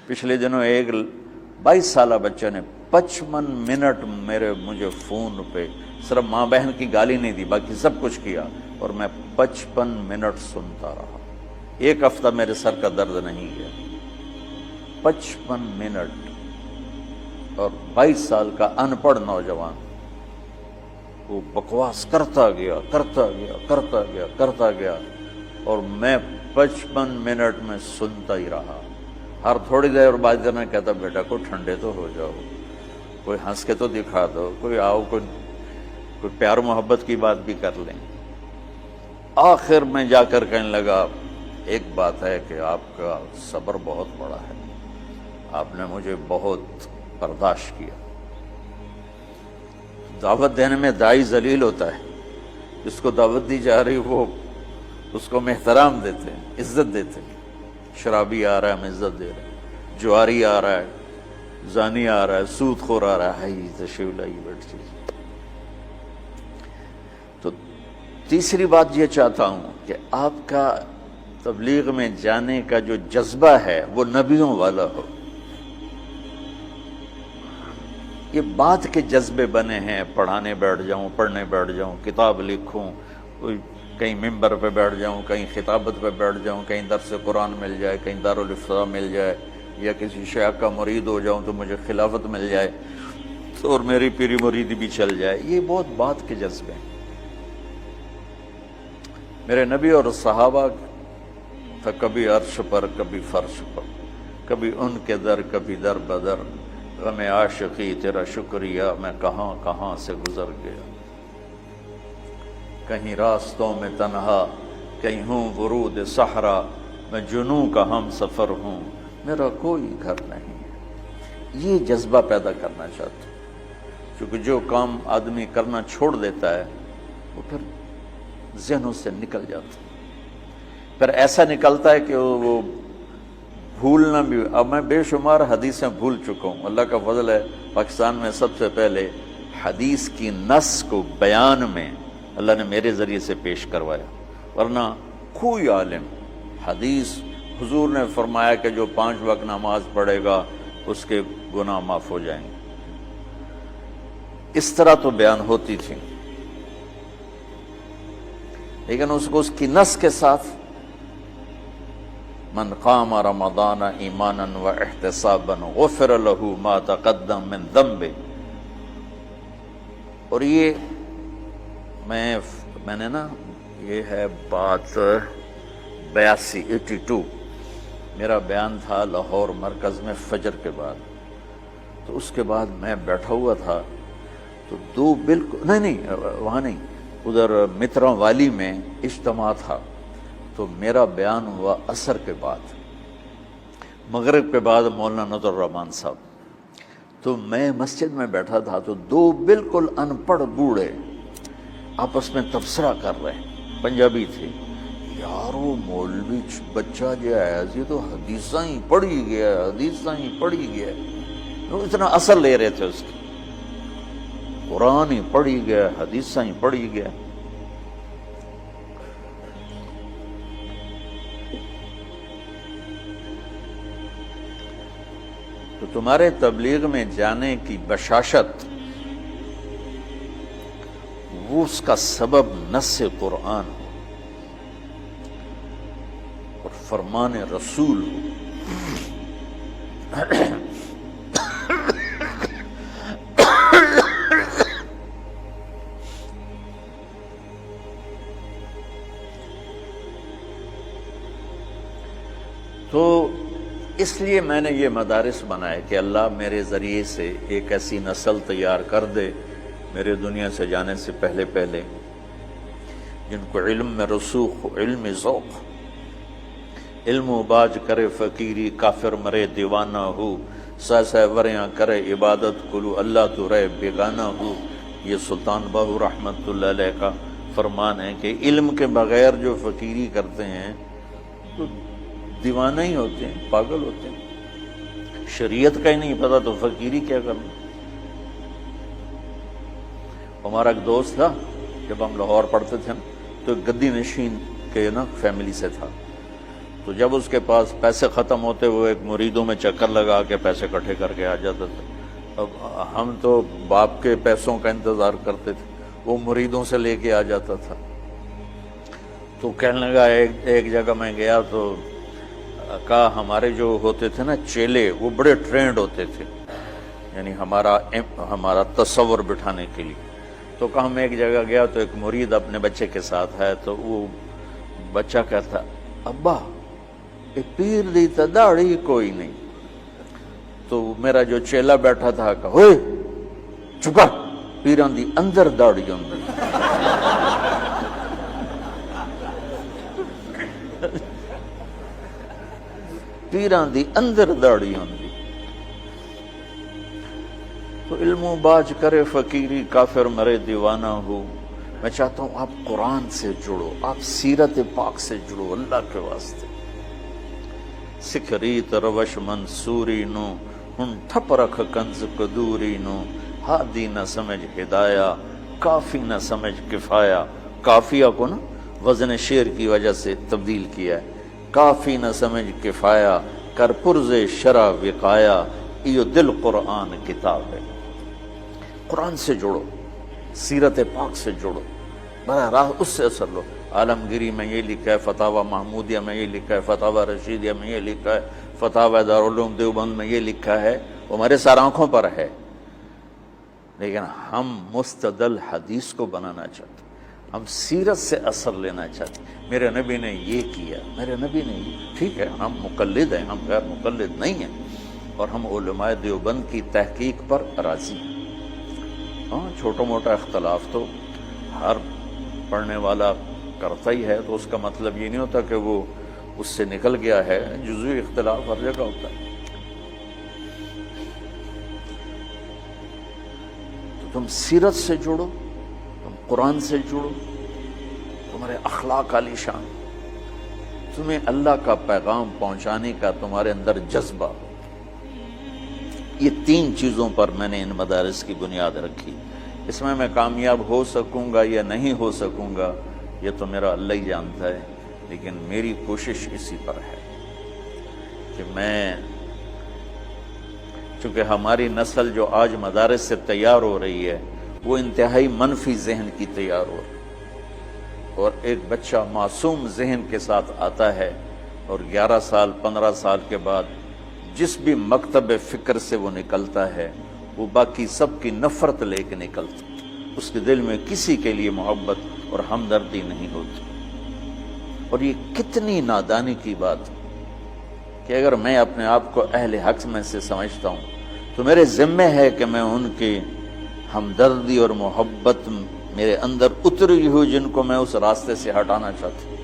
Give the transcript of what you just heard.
پچھلے دنوں ایک 22 سالہ بچہ نے 55 منٹ مجھے فون پہ صرف ماں بہن کی گالی نہیں دی، باقی سب کچھ کیا، اور میں 55 منٹ سنتا رہا۔ ایک ہفتہ میرے سر کا درد نہیں گیا۔ 55 منٹ، اور 22 سال کا ان پڑھ نوجوان وہ بکواس کرتا گیا کرتا گیا، اور میں 55 منٹ میں سنتا ہی رہا۔ ہر تھوڑی دیر بعد میں کہتا بیٹا کوئی ٹھنڈے تو ہو جاؤ، کوئی ہنس کے تو دکھا دو، کوئی آؤ، کوئی پیار محبت کی بات بھی کر لیں۔ آخر میں جا کر کہنے لگا ایک بات ہے کہ آپ کا صبر بہت بڑا ہے، آپ نے مجھے بہت برداشت کیا۔ دعوت دینے میں داعی ذلیل ہوتا ہے، جس کو دعوت دی جا رہی وہ اس کو ہم احترام دیتے ہیں، عزت دیتے ہیں۔ شرابی آ رہا ہے ہم عزت دے رہے ہیں، جواری آ رہا ہے، زانی آ رہا ہے، سود خور آ رہا ہے، تشریف لائی بیٹھ جائیے۔ تو تیسری بات یہ چاہتا ہوں کہ آپ کا تبلیغ میں جانے کا جو جذبہ ہے وہ نبیوں والا ہو۔ یہ بات کے جذبے بنے ہیں، پڑھانے بیٹھ جاؤں، پڑھنے بیٹھ جاؤں، کتاب لکھوں، کوئی کہیں ممبر پہ بیٹھ جاؤں، کہیں خطابت پہ بیٹھ جاؤں، کہیں درس قرآن مل جائے، کہیں دارالفتاء مل جائے، یا کسی شیخ کا مرید ہو جاؤں تو مجھے خلافت مل جائے اور میری پیری مریدی بھی چل جائے، یہ بہت بات کے جذبے ہیں۔ میرے نبی اور صحابہ تھا کبھی عرش پر کبھی فرش پر، کبھی ان کے در کبھی در بدر، غم عاشقی تیرا شکریہ میں کہاں کہاں سے گزر گیا، کہیں راستوں میں تنہا کہیں ہوں ورود صحرا، میں جنوں کا ہم سفر ہوں میرا کوئی گھر نہیں ہے۔ یہ جذبہ پیدا کرنا چاہتا ہوں، کیونکہ جو کام آدمی کرنا چھوڑ دیتا ہے وہ پھر ذہنوں سے نکل جاتا ہے، پھر ایسا نکلتا ہے کہ وہ بھولنا بھی۔ اب میں بے شمار حدیثیں بھول چکا ہوں، اللہ کا فضل ہے پاکستان میں سب سے پہلے حدیث کی نص کو بیان میں اللہ نے میرے ذریعے سے پیش کروایا، ورنہ کوئی عالم حدیث حضور نے فرمایا کہ جو 5 وقت نماز پڑھے گا اس کے گناہ معاف ہو جائیں گے، اس طرح تو بیان ہوتی تھی، لیکن اس کو اس کی نص کے ساتھ من قام رمضان ایمانا و احتسابا غفر له ما تقدم من ذنبه۔ اور یہ میں نے نا، یہ ہے بات 82 میرا بیان تھا لاہور مرکز میں فجر کے بعد، تو اس کے بعد میں بیٹھا ہوا تھا تو دو بالکل نہیں وہاں نہیں، ادھر مترا والی میں اجتماع تھا، تو میرا بیان ہوا عصر کے بعد، مغرب کے بعد مولانا نذر الرحمان صاحب، تو میں مسجد میں بیٹھا تھا تو دو بالکل ان پڑھ بوڑھے آپس میں تبصرہ کر رہے ہیں، پنجابی تھے، یار وہ مولوی بچہ جو ہے یہ تو حدیثاں ہی پڑھی گیا، حدیثاں ہی پڑھی گیا، وہ اتنا اثر لے رہے تھے اس کی، قرآن ہی پڑھی گیا، حدیثاں ہی پڑھی گیا۔ تو تمہارے تبلیغ میں جانے کی بشاشت وہ اس کا سبب نص قرآن ہو اور فرمان رسول ہو۔ تو اس لیے میں نے یہ مدارس بنائے کہ اللہ میرے ذریعے سے ایک ایسی نسل تیار کر دے میرے دنیا سے جانے سے پہلے جن کو علم میں رسوخ ہو، علم ذوق، علم و باج کرے فقیری، کافر مرے دیوانہ ہو، سہ وریاں کرے عبادت کلو، اللہ تو رہے بیگانہ ہو۔ یہ سلطان باہو رحمت اللہ علیہ کا فرمان ہے کہ علم کے بغیر جو فقیری کرتے ہیں تو دیوانہ ہی ہوتے ہیں، پاگل ہوتے ہیں، شریعت کا ہی نہیں پتا تو فقیری کیا کرنا۔ ہمارا ایک دوست تھا، جب ہم لاہور پڑھتے تھے تو ایک گدی نشین کے نا فیملی سے تھا، تو جب اس کے پاس پیسے ختم ہوتے وہ ایک مریدوں میں چکر لگا کے پیسے اکٹھے کر کے آ جاتا تھا. اب ہم تو باپ کے پیسوں کا انتظار کرتے تھے، وہ مریدوں سے لے کے آ جاتا تھا. تو کہنے لگا ایک جگہ میں گیا تو کہا ہمارے جو ہوتے تھے نا چیلے، وہ بڑے ٹرینڈ ہوتے تھے، یعنی ہمارا تصور بٹھانے کے لیے. تو کہا میں ایک جگہ گیا تو ایک مرید اپنے بچے کے ساتھ ہے، تو وہ بچہ کہتا ابا یہ پیر دی تا داڑھی کوئی نہیں. تو میرا جو چیلا بیٹھا تھا کہا ہوئے چکا، پیران دی اندر داڑھی ہوندی. پیران دی اندر داڑھی ہوندی. تو علم و باج کرے فقیری، کافر مرے دیوانہ ہو. میں چاہتا ہوں آپ قرآن سے جڑو، آپ سیرت پاک سے جڑو اللہ کے واسطے. سکھ ریت روش منصوری نو، ہن ٹھپ رکھ کنز قدوری نو. ہادی نہ سمجھ ہدایہ، کافی نہ سمجھ کفایہ. کافیہ کو نا وزن شعر کی وجہ سے تبدیل کیا ہے. کافی نہ سمجھ کفایہ، کر پرز شرع وقایا. ایو دل قرآن کتاب ہے. قرآن سے جڑو، سیرت پاک سے جڑو، براہ راست اس سے اثر لو. عالمگیری میں یہ لکھا ہے، فتاوی محمودیہ میں یہ لکھا ہے، فتاوی رشیدیہ میں یہ لکھا ہے، فتاوی دارالعلوم دیوبند میں یہ لکھا ہے. وہ ہمارے سر آنکھوں پر ہے، لیکن ہم مستدل حدیث کو بنانا چاہتے ہیں، ہم سیرت سے اثر لینا چاہتے ہیں. میرے نبی نے یہ کیا، میرے نبی نے یہ. ٹھیک ہے ہم مقلد ہیں، ہم غیر مقلد نہیں ہیں، اور ہم علماء دیوبند کی تحقیق پر راضی ہیں. ہاں چھوٹا موٹا اختلاف تو ہر پڑھنے والا کرتا ہی ہے، تو اس کا مطلب یہ نہیں ہوتا کہ وہ اس سے نکل گیا ہے. جزوی اختلاف ہر جگہ ہوتا ہے. تو تم سیرت سے جڑو، تم قرآن سے جڑو، تمہارے اخلاق عالی شان، تمہیں اللہ کا پیغام پہنچانے کا تمہارے اندر جذبہ ہو. یہ تین چیزوں پر میں نے ان مدارس کی بنیاد رکھی. اس میں کامیاب ہو سکوں گا یا نہیں ہو سکوں گا یہ تو میرا اللہ ہی جانتا ہے، لیکن میری کوشش اسی پر ہے کہ میں، چونکہ ہماری نسل جو آج مدارس سے تیار ہو رہی ہے وہ انتہائی منفی ذہن کی تیار ہو رہی ہے. اور ایک بچہ معصوم ذہن کے ساتھ آتا ہے اور 11 سال 15 سال کے بعد جس بھی مکتب فکر سے وہ نکلتا ہے وہ باقی سب کی نفرت لے کے نکلتا. اس کے دل میں کسی کے لیے محبت اور ہمدردی نہیں ہوتی. اور یہ کتنی نادانی کی بات کہ اگر میں اپنے آپ کو اہل حق میں سے سمجھتا ہوں تو میرے ذمہ ہے کہ میں ان کی ہمدردی اور محبت میرے اندر اتری ہوئی جن کو میں اس راستے سے ہٹانا چاہتا ہوں.